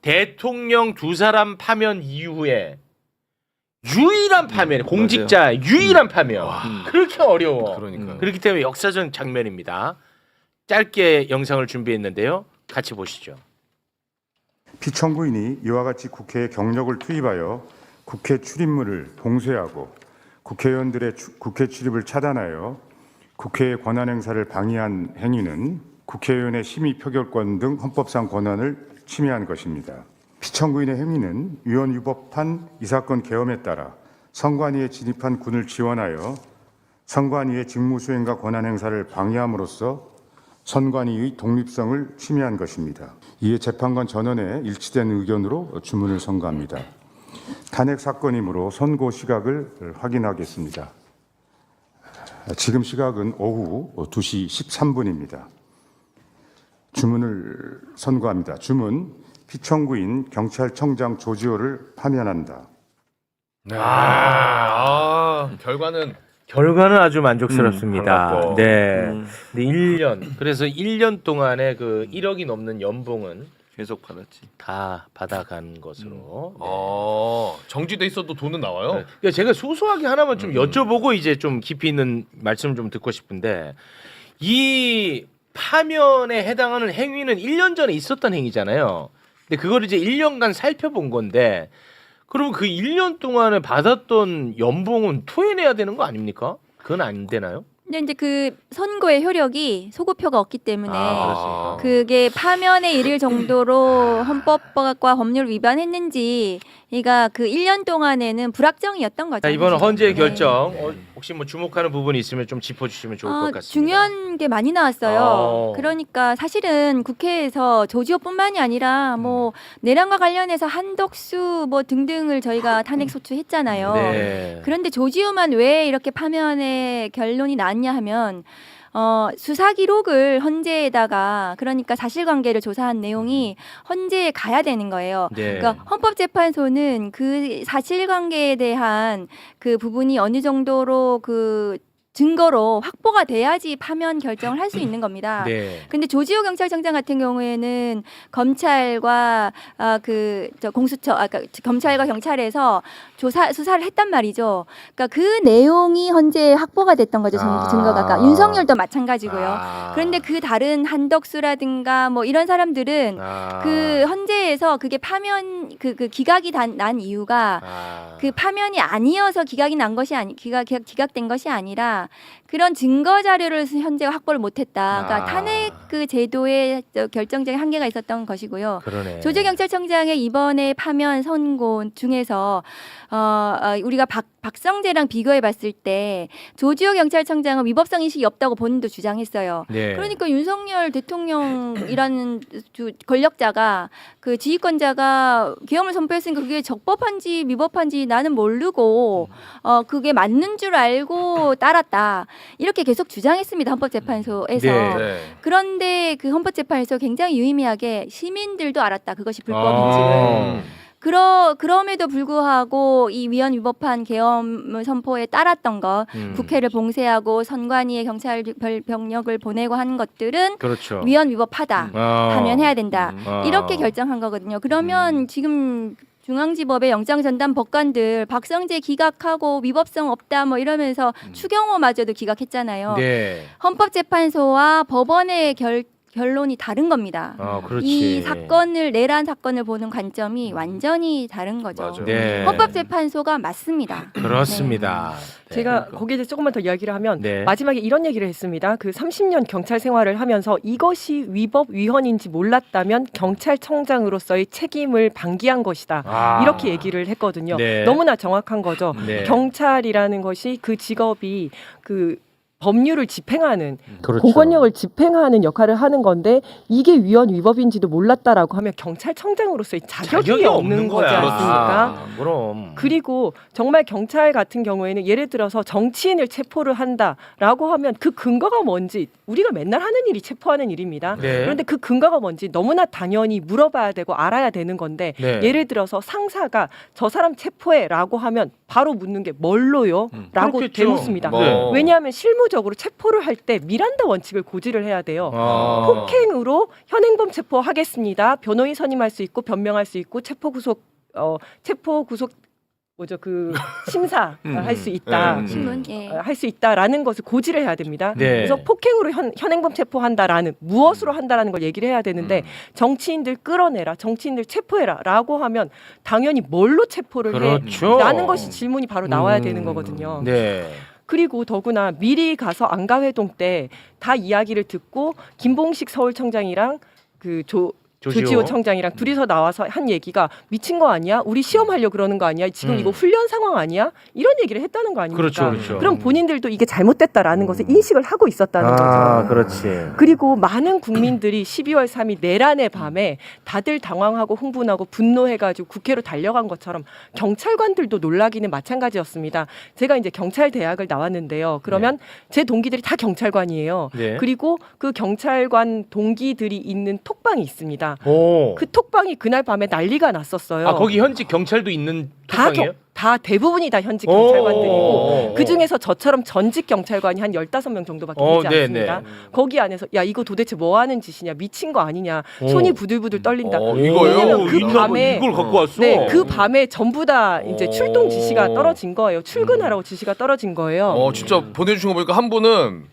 대통령 두 사람 파면 이후에 유일한 파면, 공직자 유일한 파면. 그렇게 어려워. 그러니까요. 그렇기 때문에 역사적 장면입니다. 짧게 영상을 준비했는데요. 같이 보시죠. 피청구인이 이와 같이 국회에 경력을 투입하여 국회 출입문을 봉쇄하고 국회의원들의 국회 출입을 차단하여 국회의 권한 행사를 방해한 행위는 국회의원의 심의 표결권 등 헌법상 권한을 침해한 것입니다. 피청구인의 행위는 위헌 위법한 이 사건 계엄에 따라 선관위에 진입한 군을 지원하여 선관위의 직무 수행과 권한 행사를 방해함으로써 선관위의 독립성을 침해한 것입니다. 이에 재판관 전원의 일치된 의견으로 주문을 선고합니다. 탄핵 사건이므로 선고 시각을 확인하겠습니다. 지금 시각은 오후 2시 13분입니다. 주문을 선고합니다. 주문, 피청구인 경찰청장 조지호를 파면한다. 결과는 아주 만족스럽습니다. 반갑고. 네. 근데 1년. 그래서 1년 동안에 그 1억이 넘는 연봉은 계속 받았지. 다 받아간 것으로. 네. 정지돼 있어도 돈은 나와요. 네. 그러니까 제가 소소하게 하나만 좀 여쭤보고 이제 좀 깊이 있는 말씀을 좀 듣고 싶은데 이 파면에 해당하는 행위는 1년 전에 있었던 행위잖아요. 근데 그걸 이제 1년간 살펴본 건데 그럼 그 1년 동안에 받았던 연봉은 토해내야 되는 거 아닙니까? 그건 안 되나요? 근데 이제 그 선고의 효력이 소급표가 없기 때문에 그렇습니까? 그게 파면에 이를 정도로 헌법과 법률 위반했는지 그러니까 그 1년 동안에는 불확정이었던 거죠. 자, 이번 헌재의 네. 결정 혹시 뭐 주목하는 부분이 있으면 좀 짚어주시면 좋을 것 같습니다. 중요한 게 많이 나왔어요. 아. 그러니까 사실은 국회에서 조지호뿐만이 아니라 뭐 내란과 관련해서 한덕수 뭐 등등을 저희가 탄핵 소추했잖아요. 네. 그런데 조지호만 왜 이렇게 파면의 결론이 나왔냐 하면 수사 기록을 헌재에다가 그러니까 사실관계를 조사한 내용이 헌재에 가야 되는 거예요. 네. 그러니까 헌법재판소는 그 사실관계에 대한 그 부분이 어느 정도로 그 증거로 확보가 돼야지 파면 결정을 할 수 있는 겁니다. 네. 근데 조지호 경찰청장 같은 경우에는 검찰과 검찰과 경찰에서 수사를 했단 말이죠. 그러니까 그 내용이 헌재에 확보가 됐던 거죠. 증거가. 그러니까 윤석열도 마찬가지고요. 그런데 그 다른 한덕수라든가 뭐 이런 사람들은 그 헌재에서 그게 파면 그 기각이 난 이유가 그 파면이 아니어서 기각이 난 것이 기각된 것이 아니라 그런 증거 자료를 현재가 확보를 못했다. 그러니까 탄핵 그 제도에 결정적인 한계가 있었던 것이고요. 그러네. 조지호 경찰청장의 이번에 파면 선고 중에서 우리가 박성재랑 비교해봤을 때 조지호 경찰청장은 위법성 인식이 없다고 본인도 주장했어요. 네. 그러니까 윤석열 대통령이라는 권력자가 그 지휘권자가 계엄을 선포했으니까 그게 적법한지 위법한지 나는 모르고 그게 맞는 줄 알고 따랐다. 이렇게 계속 주장했습니다. 헌법재판소에서. 네. 그런데 그 헌법재판에서 굉장히 유의미하게 시민들도 알았다. 그것이 불법인지를. 그럼에도 불구하고 이 위헌 위법한 계엄 선포에 따랐던 것, 국회를 봉쇄하고 선관위에 경찰 병력을 보내고 하는 것들은 그렇죠. 위헌 위법하다. 파면해야 된다. 이렇게 결정한 거거든요. 그러면 지금 중앙지법의 영장전담 법관들 박성재 기각하고 위법성 없다 뭐 이러면서 추경호마저도 기각했잖아요. 네. 헌법재판소와 법원의 결론이 다른 겁니다. 그렇지. 이 사건을 내란 사건을 보는 관점이 완전히 다른 거죠. 맞아요. 네. 헌법재판소가 맞습니다. 그렇습니다. 네. 제가 거기에 대해서 조금만 더 이야기를 하면 네. 마지막에 이런 얘기를 했습니다. 그 30년 경찰 생활을 하면서 이것이 위법 위헌인지 몰랐다면 경찰청장으로서의 책임을 방기한 것이다. 이렇게 얘기를 했거든요. 네. 너무나 정확한 거죠. 네. 경찰이라는 것이 그 직업이 그 법률을 집행하는 그렇죠. 공권력을 집행하는 역할을 하는 건데 이게 위헌 위법인지도 몰랐다라고 하면 경찰청장으로서의 자격이 없는 거지 거야. 않습니까? 그럼. 그리고 정말 경찰 같은 경우에는 예를 들어서 정치인을 체포를 한다라고 하면 그 근거가 뭔지 우리가 맨날 하는 일이 체포하는 일입니다. 네. 그런데 그 근거가 뭔지 너무나 당연히 물어봐야 되고 알아야 되는 건데 네. 예를 들어서 상사가 저 사람 체포해라고 하면 바로 묻는 게 뭘로요? 라고 그렇겠죠. 되묻습니다. 네. 왜냐하면 실무 필수적으로 체포를 할 때 미란다 원칙을 고지를 해야 돼요. 아. 폭행으로 현행범 체포하겠습니다. 변호인 선임할 수 있고 변명할 수 있고 체포 구속 뭐죠 그 심사 할 수 있다. 신문 예. 할 수 있다라는 것을 고지를 해야 됩니다. 네. 그래서 폭행으로 현행범 체포한다라는 무엇으로 한다라는 걸 얘기를 해야 되는데 정치인들 끌어내라, 정치인들 체포해라라고 하면 당연히 뭘로 체포를 그렇죠. 해라는 것이 질문이 바로 나와야 되는 거거든요. 네. 그리고 더구나 미리 가서 안가회동 때 다 이야기를 듣고 김봉식 서울청장이랑 그 조지호 청장이랑 둘이서 나와서 한 얘기가 미친 거 아니야? 우리 시험하려고 그러는 거 아니야? 지금 이거 훈련 상황 아니야? 이런 얘기를 했다는 거 아닙니까? 그렇죠, 그렇죠. 그럼 본인들도 이게 잘못됐다라는 것을 인식을 하고 있었다는 거죠. 그렇지. 그리고 많은 국민들이 12월 3일 내란의 밤에 다들 당황하고 흥분하고 분노해가지고 국회로 달려간 것처럼 경찰관들도 놀라기는 마찬가지였습니다. 제가 이제 경찰 대학을 나왔는데요. 그러면 제 동기들이 다 경찰관이에요. 네. 그리고 그 경찰관 동기들이 있는 톡방이 있습니다. 오. 그 톡방이 그날 밤에 난리가 났었어요. 아 거기 현직 경찰도 있는 톡방이에요? 다 대부분이 다 현직 오. 경찰관들이고 그 중에서 저처럼 전직 경찰관이 한 15명 정도밖에 되지 네네. 않습니다. 거기 안에서 야 이거 도대체 뭐 하는 짓이냐 미친 거 아니냐 손이 부들부들 떨린다. 이거요? 왜냐면 그 이걸 밤에 갖고 왔어. 네, 그 밤에 전부 다 이제 출동 지시가 떨어진 거예요. 출근하라고 지시가 떨어진 거예요. 진짜 보내주신 거 보니까 한 분은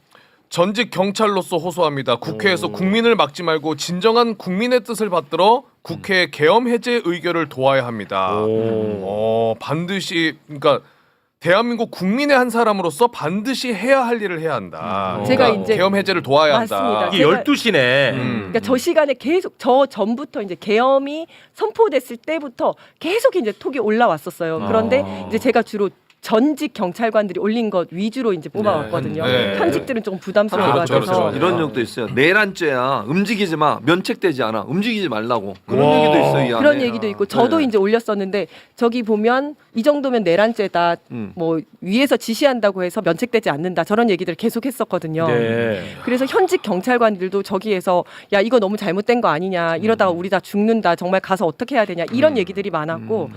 전직 경찰로서 호소합니다. 국회에서 국민을 막지 말고 진정한 국민의 뜻을 받들어 국회 계엄 해제 의결을 도와야 합니다. 반드시 그러니까 대한민국 국민의 한 사람으로서 반드시 해야 할 일을 해야 한다. 제가 그러니까 이제 계엄 해제를 도와야 맞습니다. 한다. 이게 제가- 12시네. 그러니까 저 시간에 계속 저 전부터 이제 계엄이 선포됐을 때부터 계속 이제 톡이 올라왔었어요. 그런데 이제 제가 주로 전직 경찰관들이 올린 것 위주로 이제 뽑아왔거든요. 네. 현직들은 조금 부담스러운 것 그렇죠, 같아서. 그렇죠. 이런 적도 있어요. 내란죄야. 움직이지 마. 면책되지 않아. 움직이지 말라고. 그런 와. 얘기도 있어요. 이 안에. 그런 얘기도 있고 저도 네. 이제 올렸었는데 저기 보면 이 정도면 내란죄다. 뭐 위에서 지시한다고 해서 면책되지 않는다. 저런 얘기들을 계속 했었거든요. 네. 그래서 현직 경찰관들도 저기에서 야 이거 너무 잘못된 거 아니냐. 이러다가 우리 다 죽는다. 정말 가서 어떻게 해야 되냐. 이런 얘기들이 많았고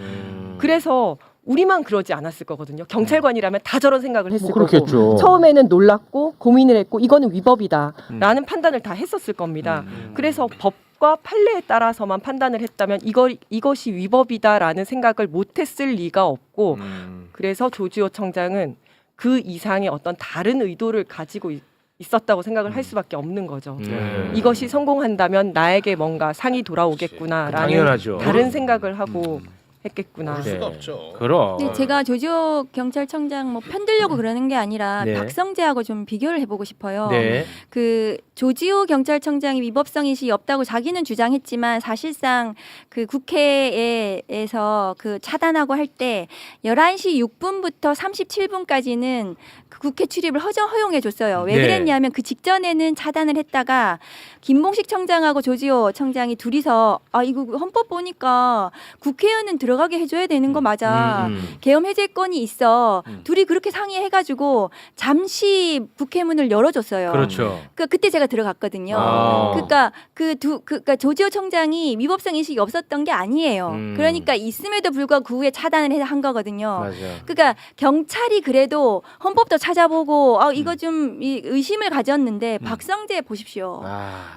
그래서 우리만 그러지 않았을 거거든요. 경찰관이라면 다 저런 생각을 했을 거고 그렇겠죠. 처음에는 놀랐고 고민을 했고 이거는 위법이다라는 판단을 다 했었을 겁니다. 그래서 법과 판례에 따라서만 판단을 했다면 이것이 위법이다라는 생각을 못했을 리가 없고 그래서 조지호 청장은 그 이상의 어떤 다른 의도를 가지고 있었다고 생각을 할 수밖에 없는 거죠. 이것이 성공한다면 나에게 뭔가 상이 돌아오겠구나라는 당연하죠. 다른 생각을 하고 했겠구나. 그럴 수가 네. 없죠. 그럼. 근데 제가 조지호 경찰청장 뭐 편들려고 그러는 게 아니라 네. 박성재하고 좀 비교를 해보고 싶어요. 네. 그 조지호 경찰청장이 위법성 인식이 없다고 자기는 주장했지만 사실상 그 국회에서 그 차단하고 할 때 11시 6분부터 37분까지는 그 국회 출입을 허용해 줬어요. 왜 네. 그랬냐면 그 직전에는 차단을 했다가 김봉식 청장하고 조지호 청장이 둘이서 아 이거 헌법 보니까 국회의원은 들어가게 해줘야 되는 거 맞아. 계엄 해제권이 있어. 둘이 그렇게 상의해가지고 잠시 국회 문을 열어줬어요. 그렇죠. 그때 제가 들어갔거든요. 아. 그러니까 그러니까 조지호 청장이 위법성 인식이 없었던 게 아니에요. 그러니까 있음에도 불구하고 그 후에 차단을 한 거거든요. 맞아. 그러니까 경찰이 그래도 헌법도 찾아보고 이거 좀 의심을 가졌는데 박성재 보십시오.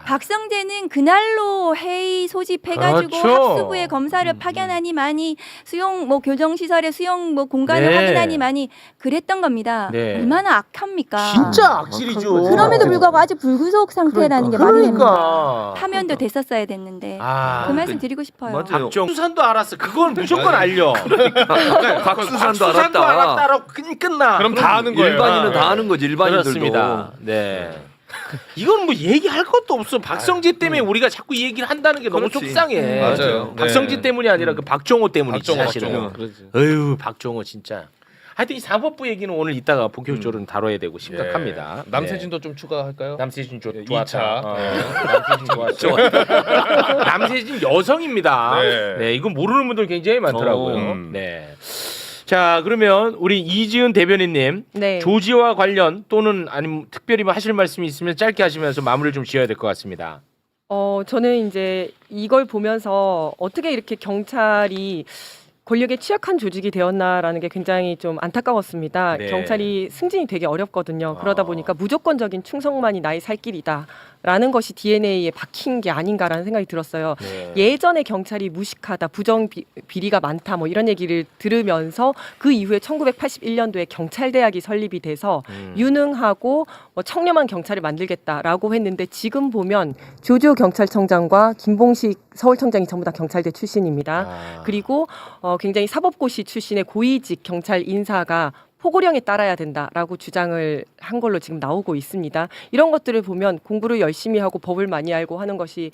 박성재는 그날로 회의 소집해가지고 그렇죠. 합수부에 검사를 파견하니 많이 수용 뭐 교정 시설의 수용 뭐 공간을 네. 확인하니 많이 그랬던 겁니다. 네. 얼마나 악합니까? 진짜 악질이죠. 그럼에도 불구하고 아직 불구속 상태라는 게 말이 됩니까? 그러니까. 파면도 됐었어야 됐는데 아. 그 말씀 드리고 싶어요. 맞아요. 박정수산도 알았어. 그건 무조건 알려. 박수산도 박수산도 알았다. 알았다라고 끝나. 그럼 다 아는 거예요. 일반인은 다 아는 거지. 일반인들도. 그렇습니다. 네. 이건 뭐 얘기할 것도 없어. 박성재 때문에 우리가 자꾸 얘기를 한다는 게 너무 그렇지. 속상해. 맞아요. 네. 박성재 때문이 아니라 그 박정호 때문이지 사실은. 박정호. 그러지. 어휴 박정호 진짜. 하여튼 이 사법부 얘기는 오늘 이따가 본격적으로 다뤄야 되고 심각합니다. 예. 남세진도 좀 추가할까요? 남세진 예, 좋았다. 이차. 남세진 좋았죠. 남세진 여성입니다. 네. 네, 이건 모르는 분들 굉장히 많더라고요. 어. 네. 자, 그러면 우리 이지은 대변인님 네. 조지와 관련 또는 아니면 특별히 뭐 하실 말씀이 있으면 짧게 하시면서 마무리를 좀 지어야 될 것 같습니다. 저는 이제 이걸 보면서 어떻게 이렇게 경찰이 권력에 취약한 조직이 되었나라는 게 굉장히 좀 안타까웠습니다. 네. 경찰이 승진이 되게 어렵거든요. 그러다 보니까 무조건적인 충성만이 나의 살 길이다라는 것이 DNA에 박힌 게 아닌가라는 생각이 들었어요. 네. 예전에 경찰이 무식하다, 부정 비리가 많다, 뭐 이런 얘기를 들으면서 그 이후에 1981년도에 경찰대학이 설립이 돼서 유능하고 뭐 청렴한 경찰을 만들겠다라고 했는데 지금 보면 조지호 경찰청장과 김봉식 서울청장이 전부 다 경찰대 출신입니다. 그리고 굉장히 사법고시 출신의 고위직 경찰 인사가 포고령에 따라야 된다라고 주장을 한 걸로 지금 나오고 있습니다. 이런 것들을 보면 공부를 열심히 하고 법을 많이 알고 하는 것이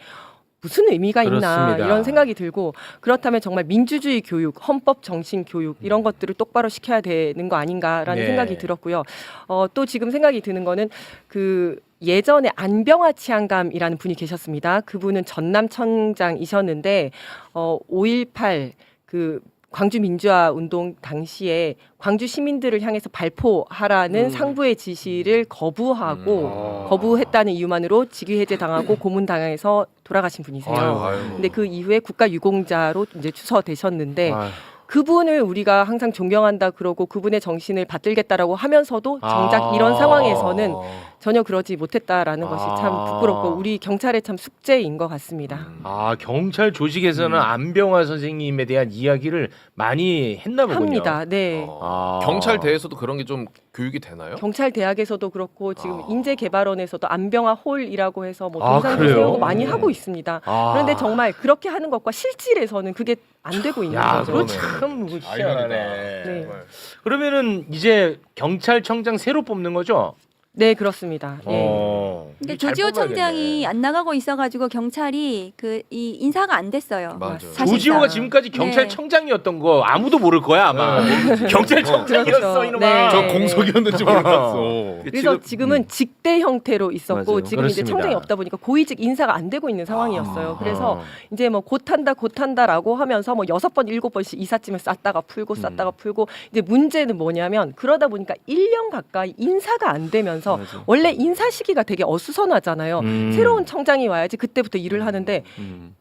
무슨 의미가 있나 그렇습니다. 이런 생각이 들고 그렇다면 정말 민주주의 교육, 헌법 정신 교육 이런 것들을 똑바로 시켜야 되는 거 아닌가라는 네. 생각이 들었고요. 또 지금 생각이 드는 거는 그 예전에 안병화 치안감이라는 분이 계셨습니다. 그분은 전남청장이셨는데 5.18 그 광주 민주화 운동 당시에 광주 시민들을 향해서 발포하라는 상부의 지시를 거부했다는 이유만으로 직위 해제당하고 고문당해서 돌아가신 분이세요. 아유. 근데 그 이후에 국가유공자로 이제 추서되셨는데 아유. 그분을 우리가 항상 존경한다 그러고 그분의 정신을 받들겠다라고 하면서도 정작 이런 상황에서는 전혀 그러지 못했다라는 것이 참 부끄럽고 우리 경찰의 참 숙제인 것 같습니다. 경찰 조직에서는 안병화 선생님에 대한 이야기를 많이 했나 보군요. 합니다. 네. 경찰대에서도 그런 게 좀 교육이 되나요? 경찰 대학에서도 그렇고 지금 인재개발원에서도 안병화 홀이라고 해서 뭐 아, 동상도 그래요? 세우고 많이 하고 있습니다. 그런데 정말 그렇게 하는 것과 실질에서는 그게 안 되고 있는 야, 거죠. 그거 참 희한하네. 네. 그러면은 이제 경찰청장 새로 뽑는 거죠? 네, 그렇습니다. 예. 근데 잘 조지호 뽑아야겠네. 청장이 안 나가고 있어가지고 경찰이 이 인사가 안 됐어요. 맞아요. 사실상. 조지호가 지금까지 네. 경찰청장이었던 거 아무도 모를 거야 아마. 경찰청장이었어 그렇죠. 이놈아. 네. 저 공석이었는지 몰랐어. 그래서 지금은 직대 형태로 있었고 맞아요. 지금 이제 그렇습니다. 청장이 없다 보니까 고위직 인사가 안 되고 있는 상황이었어요. 그래서 이제 뭐 곧한다라고 하면서 뭐 6번 7번씩 이삿짐을 쌌다가 풀고 쌌다가 풀고 이제 문제는 뭐냐면 그러다 보니까 1년 가까이 인사가 안 되면서 맞아. 원래 인사 시기가 되게 어수선하잖아요. 새로운 청장이 와야지 그때부터 일을 하는데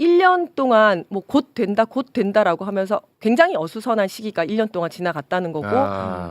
1년 동안 뭐 곧 된다라고 하면서 굉장히 어수선한 시기가 1년 동안 지나갔다는 거고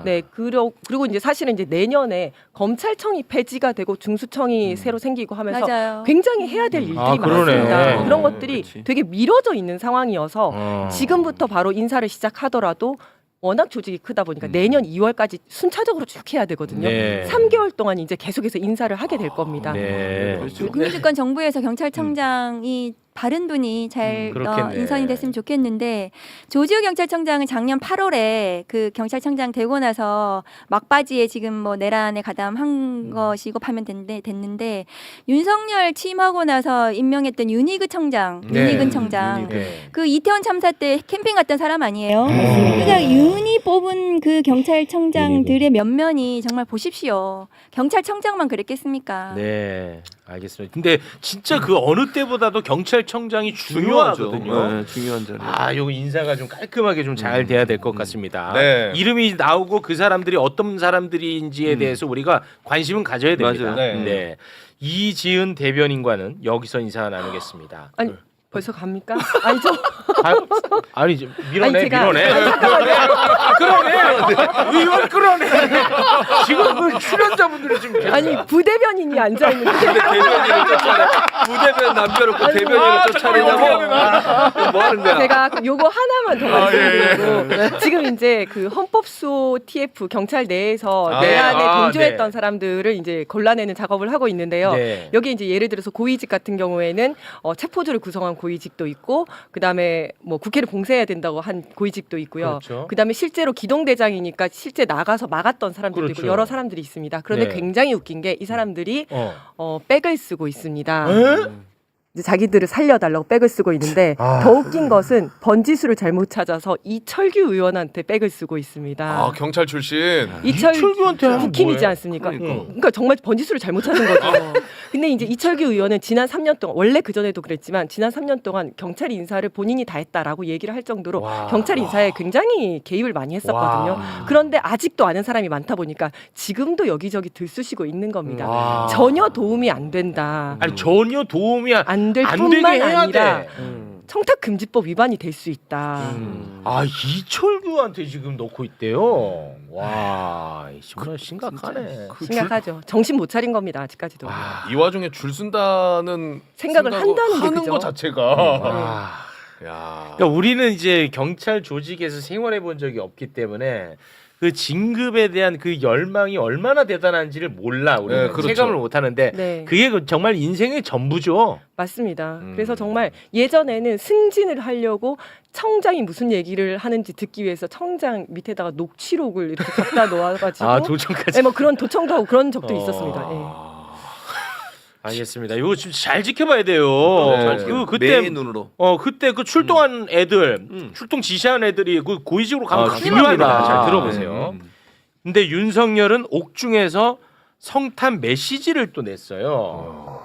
네, 그리고 이제 사실은 이제 내년에 검찰청이 폐지가 되고 중수청이 새로 생기고 하면서 맞아요. 굉장히 해야 될 일들이 그러네. 많습니다. 그런 어, 것들이 그렇지. 되게 미뤄져 있는 상황이어서 지금부터 바로 인사를 시작하더라도 워낙 조직이 크다 보니까 내년 2월까지 순차적으로 쭉 해야 되거든요. 네. 3개월 동안 이제 계속해서 인사를 하게 될 겁니다. 네. 그렇죠. 국민주권 정부에서 경찰청장이 바른 분이 잘 그렇겠네. 인선이 됐으면 좋겠는데 조지호 경찰청장은 작년 8월에 그 경찰청장 되고 나서 막바지에 지금 뭐 내란에 가담한 것이고 하면 됐는데 윤석열 취임하고 나서 임명했던 윤희근 청장, 네. 윤희근 청장 네. 그 이태원 참사 때 캠핑 갔던 사람 아니에요? 그러니까 윤이 뽑은 그 경찰청장들의 면면이 정말 보십시오. 경찰청장만 그랬겠습니까? 네. 알겠습니다. 근데 진짜 그 어느 때보다도 경찰청장이 중요하거든요. 네, 중요한 자리. 요거 인사가 좀 깔끔하게 좀 잘 돼야 될 것 같습니다. 네. 이름이 나오고 그 사람들이 어떤 사람들인지에 대해서 우리가 관심은 가져야 됩니다. 맞아요. 네. 이지은 대변인과는 여기서 인사 나누겠습니다. 아니 벌써 갑니까? 아니죠. 아니 이제 밀어내, 아니, 제가- 밀어내. 끌어내. 이걸 끌어내. 지금 그 출연자분들이 지금 계속 아니 부대변인이 앉아 있는데 대변인을 쫓아내. 부대변 남겨놓고 대변인을 쫓아내냐고. 뭐 하는 거야? 제가 요거 하나만 더 말씀드리고 지금 이제 그 헌법수호 TF 경찰 내에서 내란에 동조했던 네. 사람들을 이제 골라내는 작업을 하고 있는데요. 네. 여기 이제 예를 들어서 고위직 같은 경우에는 체포조를 구성한 고위직도 있고 그다음에 뭐 국회를 봉쇄해야 된다고 한 고위직도 있고요. 그렇죠. 그다음에 실제로 기동대장이니까 실제 나가서 막았던 사람들도 그렇죠. 있고 여러 사람들이 있습니다. 그런데 네. 굉장히 웃긴 게 이 사람들이 어. 백을 쓰고 있습니다. 에? 이제 자기들을 살려달라고 백을 쓰고 있는데 더 웃긴 것은 번지수를 잘못 찾아서 이철규 의원한테 백을 쓰고 있습니다. 경찰 출신. 이철규한테 하면 국힘이지 뭐해? 않습니까? 그러니까. 그러니까 정말 번지수를 잘못 찾은 거죠. 근데 이제 이철규 의원은 지난 3년 동안 원래 그 전에도 그랬지만 지난 3년 동안 경찰 인사를 본인이 다 했다라고 얘기를 할 정도로 와. 경찰 인사에 굉장히 개입을 많이 했었거든요. 와. 그런데 아직도 아는 사람이 많다 보니까 지금도 여기저기 들쑤시고 있는 겁니다. 와. 전혀 도움이 안 된다. 아니 전혀 도움이 안 될 안 뿐만 되게 해야 아니라 돼. 청탁금지법 위반이 될 수 있다. 아 이철규한테 지금 넣고 있대요. 와 정말 심각하네. 심각하죠. 정신 못 차린 겁니다. 아직까지도. 이 와중에 줄 쓴다는 생각을 한다는 게 하는 그죠? 것 자체가 아, 야. 그러니까 우리는 이제 경찰 조직에서 생활해 본 적이 없기 때문에 그 진급에 대한 그 열망이 얼마나 대단한지를 몰라 우리는 네, 그렇죠. 체감을 못 하는데 네. 그게 정말 인생의 전부죠. 맞습니다. 그래서 정말 예전에는 승진을 하려고 청장이 무슨 얘기를 하는지 듣기 위해서 청장 밑에다가 녹취록을 이렇게 갖다 놓아가지고 아 도청까지. 네, 뭐 그런 도청도 하고 그런 적도 있었습니다. 예. 알겠습니다. 이거 좀 잘 지켜봐야 돼요. 네. 그때 매의 눈으로. 그때 그 출동한 애들, 출동 지시한 애들이 그 고의적으로 가면 큰일 중요합니다. 납니다. 잘 들어보세요. 근데 윤석열은 옥중에서 성탄 메시지를 또 냈어요.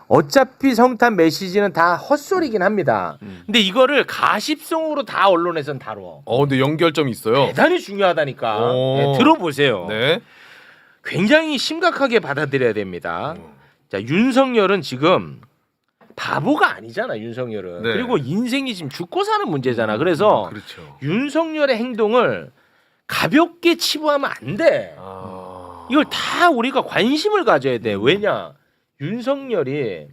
어차피 성탄 메시지는 다 헛소리긴 합니다. 근데 이거를 가십성으로 다 언론에선 다뤄. 근데 연결점이 있어요. 대단히 중요하다니까. 오. 네, 들어보세요. 네. 굉장히 심각하게 받아들여야 됩니다. 자, 윤석열은 지금 바보가 아니잖아, 윤석열은. 네. 그리고 인생이 지금 죽고 사는 문제잖아. 그래서 그렇죠. 윤석열의 행동을 가볍게 치부하면 안 돼. 이걸 다 우리가 관심을 가져야 돼. 왜냐? 윤석열이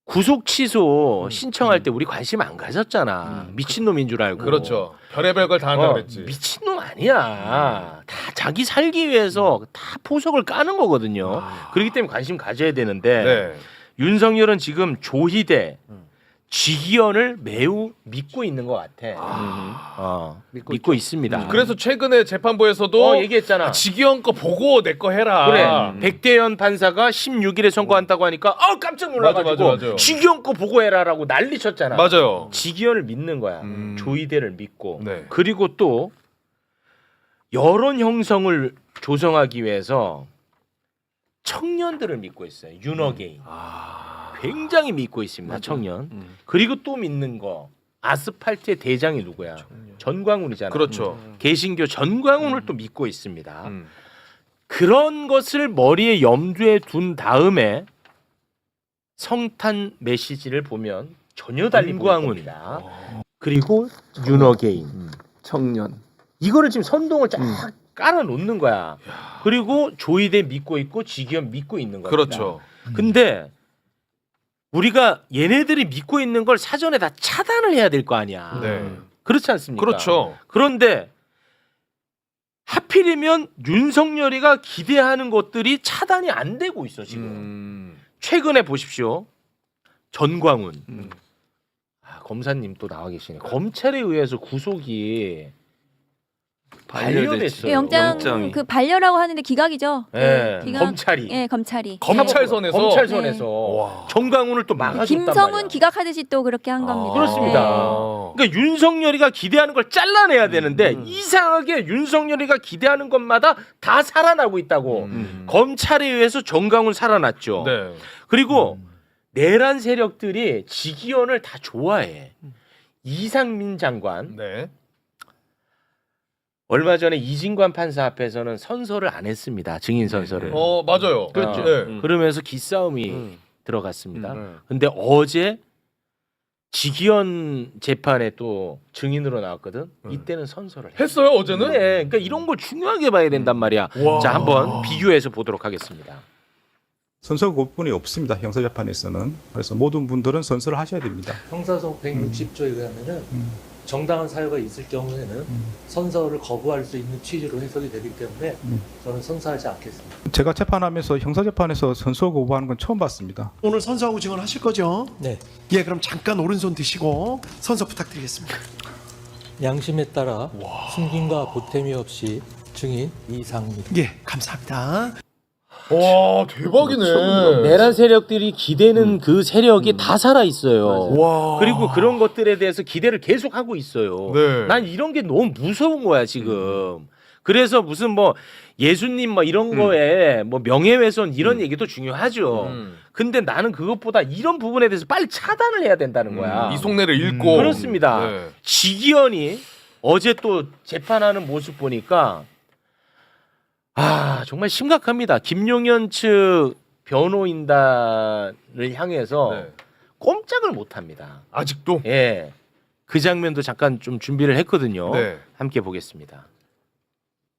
구속 취소 신청할 때 우리 관심 안 가졌잖아. 미친놈인 줄 알고. 그렇죠. 별의별 걸 다 한다 그랬지. 미친놈 아니야. 다 자기 살기 위해서 다 포석을 까는 거거든요. 그렇기 때문에 관심 가져야 되는데 네. 윤석열은 지금 조희대, 지기현을 매우 믿고 있는 것 같아. 믿고 있습니다. 그래서 최근에 재판부에서도 얘기했잖아. 지기현 거 보고 내 거 해라. 그래. 백대현 판사가 16일에 선고한다고 하니까 깜짝 놀라가지고 맞아. 지기현 거 보고해라라고 난리 쳤잖아. 맞아요. 지기현을 믿는 거야. 조희대를 믿고. 네. 그리고 또 여론 형성을 조성하기 위해서 청년들을 믿고 있어요. 윤어게인. 굉장히 믿고 있습니다. 청년. 그리고 또 믿는 거. 아스팔트의 대장이 누구야? 전광훈이잖아. 그렇죠. 개신교 전광훈을 또 믿고 있습니다. 그런 것을 머리에 염두에 둔 다음에 성탄 메시지를 보면 전혀 달리 전광훈이다. 그리고 윤어게인. 청년. 이거를 지금 선동을 쫙 깔아 놓는 거야. 그리고 조희대 믿고 있고 지기현 믿고 있는 거야. 그렇죠. 근데 우리가 얘네들이 믿고 있는 걸 사전에 다 차단을 해야 될 거 아니야. 네. 그렇지 않습니까? 그렇죠. 그런데 하필이면 윤석열이가 기대하는 것들이 차단이 안 되고 있어 지금. 최근에 보십시오. 전광훈. 검사님 또 나와 계시네. 검찰에 의해서 구속이 반려됐어요. 영장 그 반려라고 하는데 기각이죠. 예, 기각. 검찰이. 예, 검찰이. 검찰선에서 와. 전광훈을 또 막아줬단 김성훈 말이야. 기각하듯이 또 그렇게 한 겁니다. 그렇습니다. 그러니까 윤석열이가 기대하는 걸 잘라내야 되는데 이상하게 윤석열이가 기대하는 것마다 다 살아나고 있다고. 검찰에 의해서 전광훈 살아났죠. 네. 그리고 내란 세력들이 지기현을 다 좋아해. 이상민 장관. 네. 얼마 전에 이진관 판사 앞에서는 선서를 안 했습니다. 증인 선서를. 맞아요. 그렇죠. 네. 그러면서 기싸움이 들어갔습니다. 근데 어제 지기현 재판에 또 증인으로 나왔거든. 이때는 선서를 했어요 어제는? 네, 그러니까 이런 걸 중요하게 봐야 된단 말이야. 와. 자, 한번 비교해서 보도록 하겠습니다. 선서 고분이 없습니다. 형사재판에서는. 그래서 모든 분들은 선서를 하셔야 됩니다. 형사소 160조에 의하면은 정당한 사유가 있을 경우에는 선서를 거부할 수 있는 취지로 해석이 되기 때문에 저는 선서하지 않겠습니다. 제가 재판하면서 형사재판에서 선서 거부하는 건 처음 봤습니다. 오늘 선서하고 증언하실 거죠? 네. 예, 그럼 잠깐 오른손 드시고 선서 부탁드리겠습니다. 양심에 따라 숨김과 보탬이 없이 증인 이상입니다. 예, 감사합니다. 와 대박이네. 내란 세력들이 기대는 그 세력이 다 살아 있어요. 와. 그리고 그런 것들에 대해서 기대를 계속 하고 있어요. 네. 난 이런 게 너무 무서운 거야 지금. 그래서 무슨 뭐 예수님 뭐 이런 거에 뭐 명예훼손 이런 얘기도 중요하죠. 근데 나는 그것보다 이런 부분에 대해서 빨리 차단을 해야 된다는 거야. 이 속내를 읽고. 그렇습니다. 네. 지기현이 어제 또 재판하는 모습 보니까 정말 심각합니다. 김용현 측 변호인단을 향해서 네. 꼼짝을 못 합니다. 아직도. 예. 그 장면도 잠깐 좀 준비를 했거든요. 네. 함께 보겠습니다.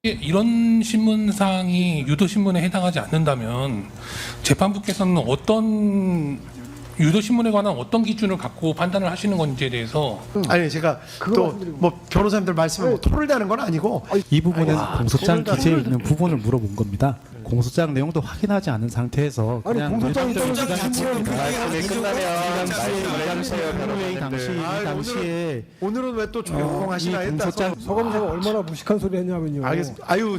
이런 신문사항이 유도신문에 해당하지 않는다면 재판부께서는 어떤 유도신문에 관한 어떤 기준을 갖고 판단을 하시는 건지에 대해서 아니 제가 또 뭐 변호사님들 말씀에 뭐 토를 대는 건 아니고 이 부분은 공소장 기재에 있는 부분을 물어본 겁니다. 공소장 내용도 확인하지 않은 상태에서 그냥 공소장이 당시에 오늘은 왜 또 조용하시나 했다. 공소장 서검사가 얼마나 무식한 소리 했냐면요. 알겠습니다. 아유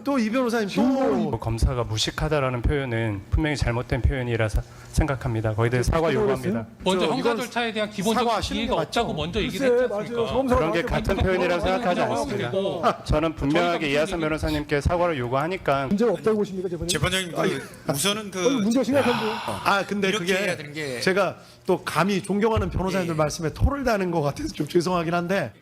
또 이 변호사님 또 검사가 무식하다라는 표현은 분명히 잘못된 표현이라서 생각합니다. 거기에 대해 사과 요구합니다. 먼저 형사 이건 절차에 대한 기본적 사과하시는 이해가 게 없다고 맞죠? 먼저 얘기를 했지 않습니까? 그런 게 같은 표현이라고 생각하지 않습니다. 저는 분명하게 이하선 변호사님께 사과를 요구하니까 문제가 없다고 보십니까, 재판장님? 우선은 문제가 심각한데요. 근데 이렇게 해야 그게 되는 게 제가 또 감히 존경하는 변호사님들 말씀에 토를 다는 것 같아서 좀 죄송하긴 한데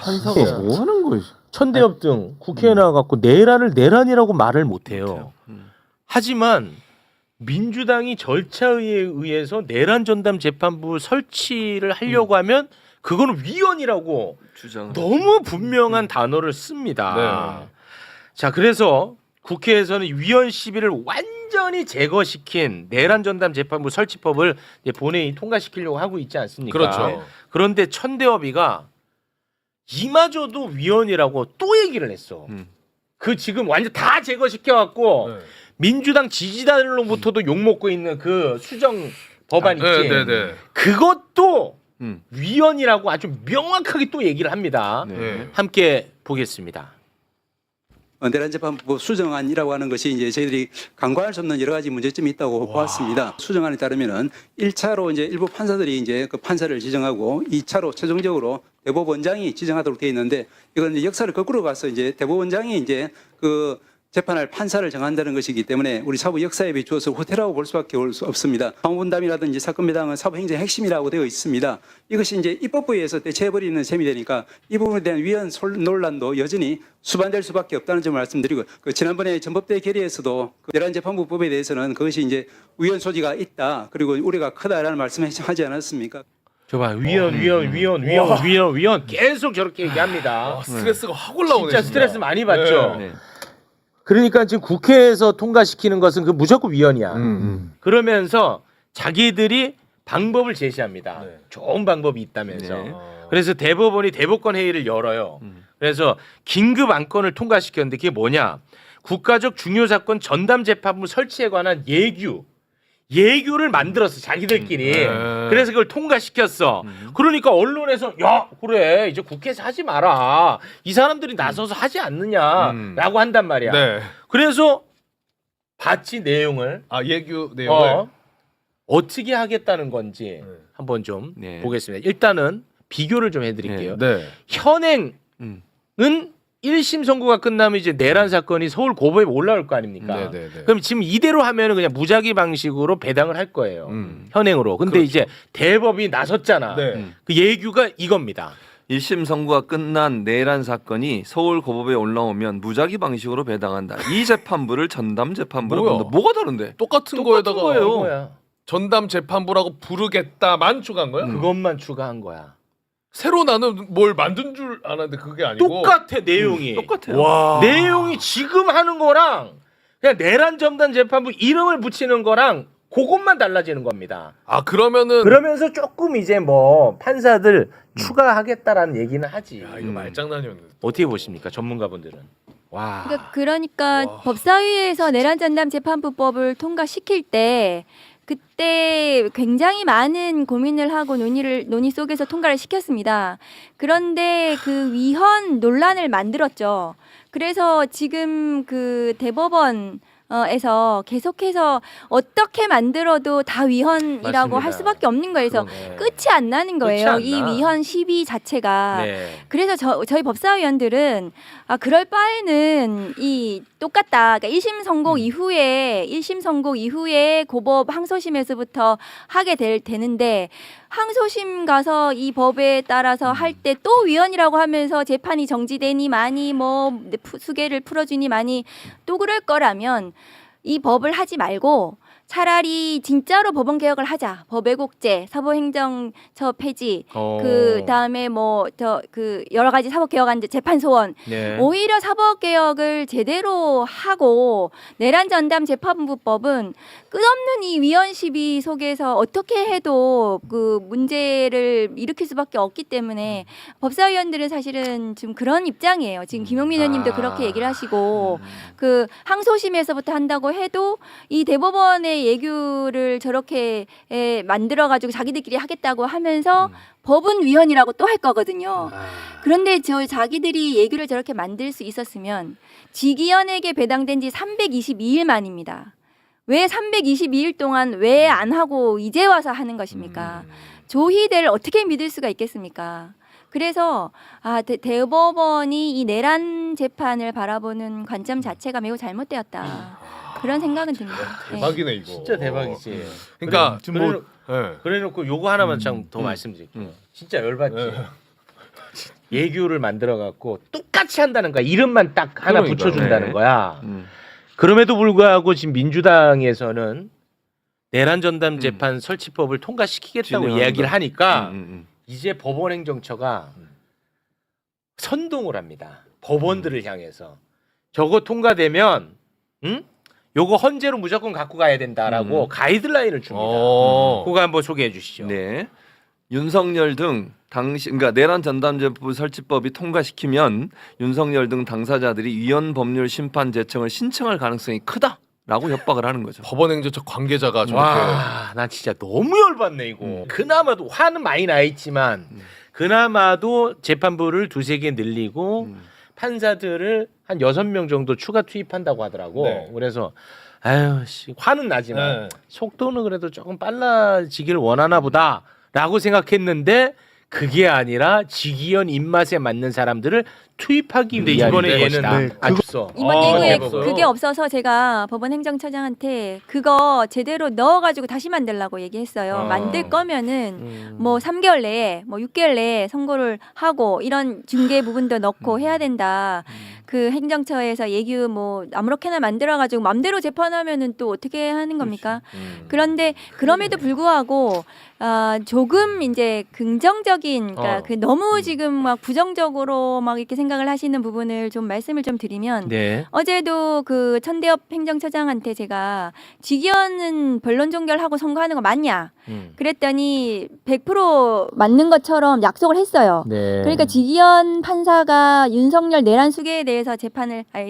판사가 뭐 하는 거지? 천대엽 등 국회에 나와갖고 내란이라고 말을 못해요. 하지만 민주당이 절차에 의해서 내란 전담 재판부 설치를 하려고 하면 그거는 위헌이라고 주장. 너무 분명한 단어를 씁니다. 네. 자, 그래서 국회에서는 위헌 시비를 완전히 제거시킨 내란 전담 재판부 설치법을 이제 본회의 통과시키려고 하고 있지 않습니까? 그렇죠. 그런데 천대엽이가 이마저도 위헌이라고 또 얘기를 했어. 그 지금 완전 다 제거시켜갖고 네. 민주당 지지자들로부터도 욕먹고 있는 그 수정 법안 있지. 네. 그것도 위헌이라고 아주 명확하게 또 얘기를 합니다. 네. 함께 보겠습니다. 내란 재판부 수정안이라고 하는 것이 이제 저희들이 간과할 수 없는 여러 가지 문제점이 있다고 보았습니다. 수정안에 따르면은 1차로 이제 일부 판사들이 이제 그 판사를 지정하고 2차로 최종적으로 대법원장이 지정하도록 되어 있는데 이건 이제 역사를 거꾸로 가서 이제 대법원장이 이제 그 재판할 판사를 정한다는 것이기 때문에 우리 사법 역사에 비추어서 후퇴라고 볼 수밖에 없습니다. 사무분담이라든지 사건 배당은 사법행정의 핵심이라고 되어 있습니다. 이것이 이제 입법부에서 대체해버리는 셈이 되니까 이 부분에 대한 위헌 논란도 여전히 수반될 수밖에 없다는 점을 말씀드리고 지난번에 전법대 결의에서도 내란 재판부법에 대해서는 그것이 이제 위헌 소지가 있다 그리고 우려가 크다라는 말씀을 하지 않았습니까? 저봐 위헌 계속 저렇게 얘기합니다. 스트레스가 확 올라오네. 진짜 스트레스 많이 받죠. 네. 그러니까 지금 국회에서 통과시키는 것은 그 무조건 위헌이야. 그러면서 자기들이 방법을 제시합니다. 네. 좋은 방법이 있다면서. 네. 그래서 대법원이 대법관 회의를 열어요. 그래서 긴급 안건을 통과시켰는데 그게 뭐냐? 국가적 중요 사건 전담 재판부 설치에 관한 예규를 만들었어 자기들끼리. 그래서 그걸 통과시켰어. 그러니까 언론에서 야 그래 이제 국회에서 하지 마라. 이 사람들이 나서서 하지 않느냐라고 한단 말이야. 네. 그래서 봤지 내용을. 예규 내용을 어떻게 하겠다는 건지 한번 좀 네. 보겠습니다. 일단은 비교를 좀 해드릴게요. 네. 현행은 1심 선고가 끝나면 이제 내란 사건이 서울 고법에 올라올 거 아닙니까? 네. 그럼 지금 이대로 하면은 그냥 무작위 방식으로 배당을 할 거예요. 현행으로. 근데 그렇죠. 이제 대법이 나섰잖아. 네. 그 예규가 이겁니다. 1심 선고가 끝난 내란 사건이 서울 고법에 올라오면 무작위 방식으로 배당한다. 이 재판부를 전담 재판부로 뭐야? 부른다. 뭐가 다른데? 똑같은 거에다가 거야. 전담 재판부라고 부르겠다만 추가한 거야? 그것만 추가한 거야. 새로 나는 뭘 만든 줄 알았는데 그게 아니고 똑같아 내용이. 똑같아요. 와. 내용이 지금 하는 거랑 그냥 내란 전담 재판부 이름을 붙이는 거랑 그것만 달라지는 겁니다. 그러면은 그러면서 조금 이제 뭐 판사들 추가하겠다라는 얘기는 하지. 야, 이거 말장난이었는데. 어떻게 보십니까 전문가분들은? 와. 그러니까 법사위에서 내란 전담 재판부법을 통과시킬 때 그때 굉장히 많은 고민을 하고 논의 속에서 통과를 시켰습니다. 그런데 그 위헌 논란을 만들었죠. 그래서 지금 그 대법원에서 계속해서 어떻게 만들어도 다 위헌이라고 맞습니다. 할 수밖에 없는 거예요. 그래서 그러네. 끝이 안 나는 거예요. 끝이 안 이 나. 위헌 시비 자체가. 네. 그래서 저희 법사위원들은 그럴 바에는 이 똑같다. 그러니까 1심 선고 이후에 고법 항소심에서부터 하게 되는데 항소심 가서 이 법에 따라서 할 때 또 위헌이라고 하면서 재판이 정지되니 많이 뭐 수계를 풀어주니 많이 또 그럴 거라면 이 법을 하지 말고 차라리 진짜로 법원 개혁을 하자. 법외국제, 사법행정처 폐지, 그 다음에 뭐 그 여러 가지 사법 개혁안 재판 소원. 네. 오히려 사법 개혁을 제대로 하고 내란 전담 재판부법은 끝없는 이 위헌 시비 속에서 어떻게 해도 그 문제를 일으킬 수밖에 없기 때문에 법사위원들은 사실은 지금 그런 입장이에요. 지금 김용민 의원님도 그렇게 얘기를 하시고 그 항소심에서부터 한다고 해도 이 대법원의 예규를 저렇게 만들어 가지고 자기들끼리 하겠다고 하면서 법은 위헌이라고 또 할 거거든요. 그런데 저 자기들이 예규를 저렇게 만들 수 있었으면 지기현에게 배당된 지 322일 만입니다. 왜 322일 동안 왜 안 하고 이제 와서 하는 것입니까? 조희대를 어떻게 믿을 수가 있겠습니까? 그래서 대법원이 이 내란 재판을 바라보는 관점 자체가 매우 잘못되었다. 그런 생각은 듭니다. 대박이네 이거. 진짜 대박이지. 그러니까 그래놓고 요거 하나만 참 더 말씀드릴게요. 진짜 열받지. 예규를 만들어 갖고 똑같이 한다는 거야. 이름만 딱 하나 그러니까. 붙여준다는 네. 거야. 그럼에도 불구하고 지금 민주당에서는 내란 전담 재판 설치법을 통과시키겠다고 진행한다. 이야기를 하니까 이제 법원행정처가 선동을 합니다. 법원들을 향해서 저거 통과되면 요거 헌재로 무조건 갖고 가야 된다라고 가이드라인을 줍니다. 그거 한번 소개해 주시죠. 네. 윤석열 등 그러니까 내란 전담재판 설치법이 통과시키면 윤석열 등 당사자들이 위헌 법률 심판 제청을 신청할 가능성이 크다라고 협박을 하는 거죠. 법원행정처 관계자가 저렇게. 와, 나 진짜 너무 열받네 이거. 그나마도 화는 많이 나 있지만 그나마도 재판부를 2-3개 늘리고 판사들을 한 6명 정도 추가 투입한다고 하더라고. 네. 그래서 아유 씨 화는 나지만 속도는 그래도 조금 빨라지길 원하나 보다라고 생각했는데 그게 아니라 지기현 입맛에 맞는 사람들을 투입하기 위한 이번에 것이다. 얘는 아줬어. 이번 예고에 대박이에요. 그게 없어서 제가 법원 행정처장한테 그거 제대로 넣어가지고 다시 만들라고 얘기했어요. 만들 거면은 뭐 3개월 내에 뭐 6개월 내에 선고를 하고 이런 중개 부분도 넣고 해야 된다. 그 행정처에서 예규 뭐 아무렇게나 만들어가지고 맘대로 재판하면은 또 어떻게 하는 겁니까? 그런데 그럼에도 불구하고 조금 이제 긍정적인 그러니까 그 너무 지금 막 부정적으로 막 이렇게 생각을 하시는 부분을 좀 말씀을 좀 드리면 네. 어제도 그 천대엽 행정처장한테 제가 지기현은 변론 종결하고 선고하는 거 맞냐? 그랬더니 100% 맞는 것처럼 약속을 했어요. 네. 그러니까 지기현 판사가 윤석열 내란 수계에 대해서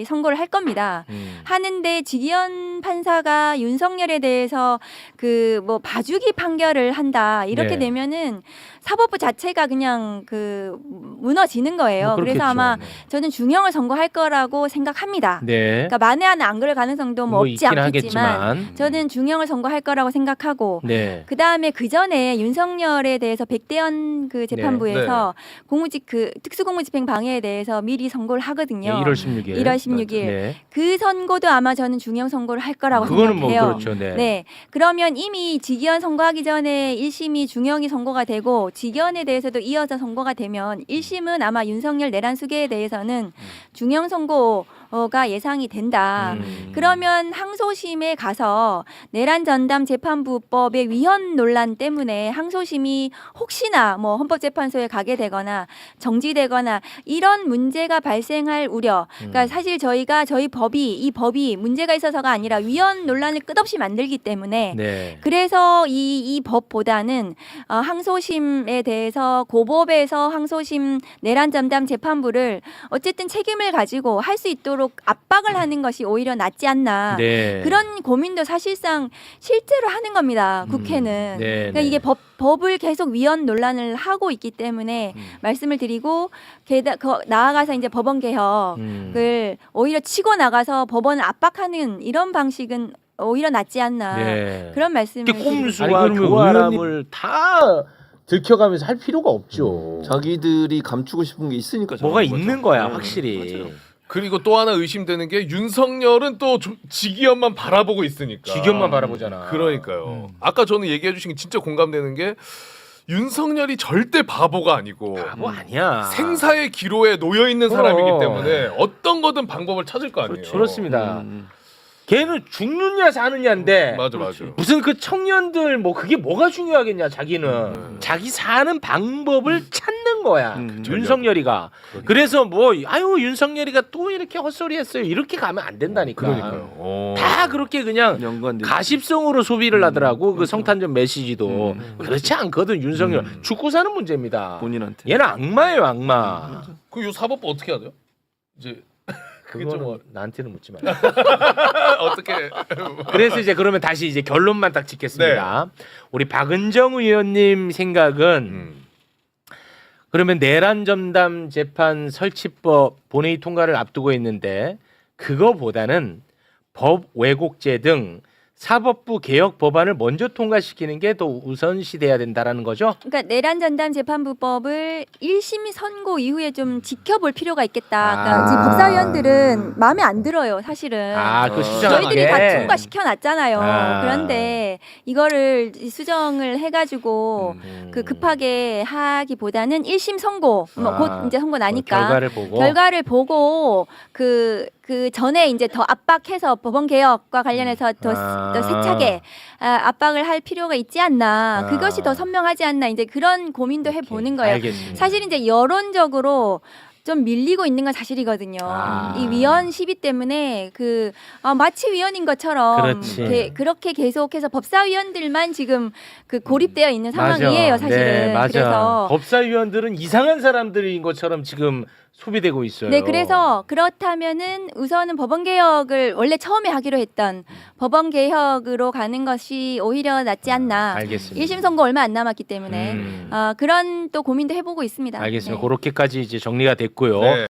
선고를 할 겁니다. 하는데 지기현 판사가 윤석열에 대해서 그 뭐 봐주기 판결을 한다 이렇게 네. 되면은 사법부 자체가 그냥 그 무너지는 거예요. 뭐 그래서 그렇겠죠. 아마 저는 중형을 선고할 거라고 생각합니다. 네. 그러니까 만에 하나 안 그럴 가능성도 뭐 없지 있긴 않겠지만 하겠지만. 저는 중형을 선고할 거라고 생각하고 네. 그 다음에 그 전에 윤석열에 대해서 백대현 그 재판부에서 공무직 그 특수공무집행 방해에 대해서 미리 선고를 하거든요. 네, 1월 16일. 1월 16일. 네. 그 선고도 아마 저는 중형 선고를 할 거라고 그거는 뭐 생각해요. 그렇죠. 네. 네. 그러면 이미 지기현 선고하기 전에 1심이 중형이 선고가 되고 지기현에 대해서도 이어서 선고가 되면 1심은 아마 윤석열 내란 수계에 대해서는 중형 선고가 예상이 된다. 그러면 항소심에 가서 내란 전담 재판부법의 위헌 논란 때문에 항소심이 혹시나 뭐 헌법재판소에 가게 되거나 정지되거나 이런 문제가 발생할 우려. 그러니까 사실 저희가 저희 이 법이 문제가 있어서가 아니라 위헌 논란을 끝없이 만들기 때문에 네. 그래서 이 법보다는 항소심에 대해서 고법에서 항소심 내란 전담 재판부를 어쨌든 책임을 가지고 할 수 있도록 압박을 하는 것이 오히려 낫지 않나. 네. 그런 고민도 사실상 실제로 하는 겁니다. 국회는. 네, 그러니까 네. 이게 법을 계속 위헌 논란을 하고 있기 때문에 말씀을 드리고 나아가서 이제 법원 개혁을 오히려 치고 나가서 법원을 압박하는 이런 방식은 오히려 낫지 않나. 네. 그런 말씀을 이렇게 드리고 꼼수와 교활함을 다 들켜가면서 할 필요가 없죠. 자기들이 감추고 싶은 게 있으니까 뭐가 저러는 있는 거죠. 거야 네, 확실히. 맞아요. 그리고 또 하나 의심되는 게 윤석열은 또 지기현만 바라보고 있으니까. 지기현만 바라보잖아. 그러니까요. 아까 저는 얘기해 주신 게 진짜 공감되는 게 윤석열이 절대 바보가 아니고 바보 아니야. 생사의 기로에 놓여 있는 그럼. 사람이기 때문에 어떤 거든 방법을 찾을 거 아니에요. 그렇습니다. 걔는 죽느냐 사느냐인데 맞아. 무슨 그 청년들 뭐 그게 뭐가 중요하겠냐 자기는 자기 사는 방법을 찾는 거야 윤석열이가. 그래서 뭐 아유 윤석열이가 또 이렇게 헛소리했어요 이렇게 가면 안 된다니까. 그러니까요. 다 그렇게 그냥 연관돼. 가십성으로 소비를 하더라고 그 성탄절 메시지도. 그렇지 않거든 윤석열. 죽고 사는 문제입니다. 본인한테. 얘는 악마예요 악마. 그 요 사법부 어떻게 해야 돼요? 이제 그거는 나한테는 묻지 마. 어떻게? 그래서 이제 그러면 다시 이제 결론만 딱 짓겠습니다. 우리 박은정 의원님 생각은 그러면 내란 전담 재판 설치법 본회의 통과를 앞두고 있는데 그거보다는 법 왜곡죄 등 사법부 개혁 법안을 먼저 통과시키는 게 더 우선시돼야 된다라는 거죠. 그러니까 내란 전담 재판부법을 1심 선고 이후에 좀 지켜볼 필요가 있겠다. 그러니까 지금 법사위원들은 마음에 안 들어요, 사실은. 그 수정하게. 저희들이 다 통과 시켜놨잖아요. 아. 그런데 이거를 수정을 해가지고 그 급하게 하기보다는 1심 선고, 뭐 곧 이제 선고 나니까 결과를 보고 그 전에 이제 더 압박해서 법원 개혁과 관련해서 더 세차게 압박을 할 필요가 있지 않나. 그것이 더 선명하지 않나. 이제 그런 고민도 해보는 거예요. 알겠습니다. 사실 이제 여론적으로 좀 밀리고 있는 건 사실이거든요. 이 위헌 시비 때문에 마치 위헌인 것처럼 그렇지. 그렇게 계속해서 법사위원들만 지금 고립되어 있는 상황이에요, 사실은. 네, 맞아. 그래서 법사위원들은 이상한 사람들인 것처럼 지금 소비되고 있어요. 네, 그래서 그렇다면은 우선은 법원 개혁을 원래 처음에 하기로 했던 법원 개혁으로 가는 것이 오히려 낫지 않나. 알겠습니다. 1심 선고 얼마 안 남았기 때문에 그런 또 고민도 해보고 있습니다. 알겠습니다. 네. 그렇게까지 이제 정리가 됐고요. 네.